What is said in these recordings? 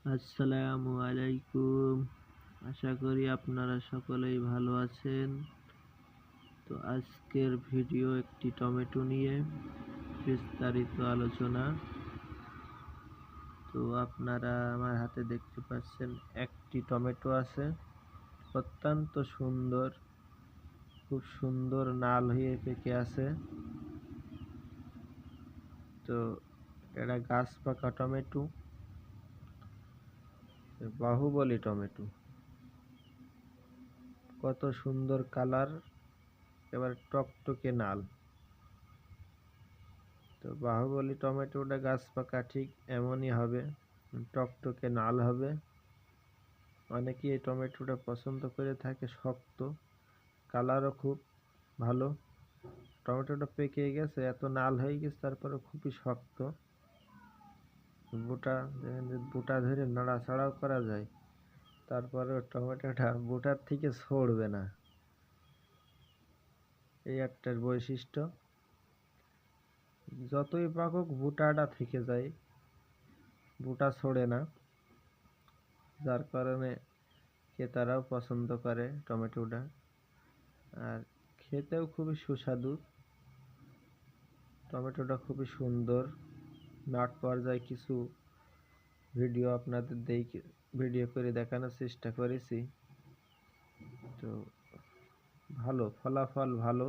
আসসালামু আলাইকুম। আশা করি আপনারা সকলেই ভালো আছেন। তো আজকের ভিডিও একটি টমেটো নিয়ে বিস্তারিত আলোচনা। তো আপনারা আমার হাতে দেখতে পাচ্ছেন একটি টমেটো আছে, অত্যন্ত সুন্দর, খুব সুন্দর নাল হয়ে পেকে আছে। তো এটা গাছ পাকা টমেটো, বাহুবলী টমেটো। কত সুন্দর কালার, এবার টকটকে নাল। তো বাহুবলী টমেটোটা গাছ পাকা ঠিক এমনই হবে, টকটকে নাল হবে। অনেকেই এই টমেটোটা পছন্দ করে থাকে, শক্ত, কালারও খুব ভালো। টমেটোটা পেকে গেছে, এত নাল হয়ে গেছে, তারপরে খুবই শক্ত। বুটা ধরে নাড়াচাড়াও করা যায়, তারপরে টমেটোটা বুটার থেকে ছড়বে না। এই একটার বৈশিষ্ট্য। যতই পাকুক বুটাটা থেকে যায়, বুটা ছড়ে না, যার কারণে ক্রেতারাও পছন্দ করে টমেটোটা। আর খেতেও খুবই সুস্বাদু। টমেটোটা খুবই সুন্দর। মাঠ পর্যায়ে কিছু ভিডিও আপনাদের ভিডিও করে দেখানোর চেষ্টা করেছি। তো ভালো ফলাফল, ভালো,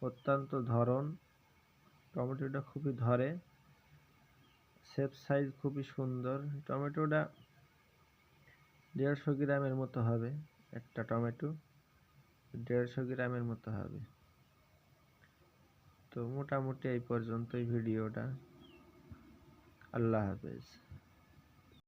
অত্যন্ত ধরন। টমেটোটা খুবই ধরে, শেপ সাইজ খুবই সুন্দর। টমেটোটা 150 গ্রামের মতো হবে, একটা টমেটো 150 গ্রামের মতো হবে। তো মোটামুটি এই পর্যন্তই ভিডিওটা। আল্লাহ হাফেজ।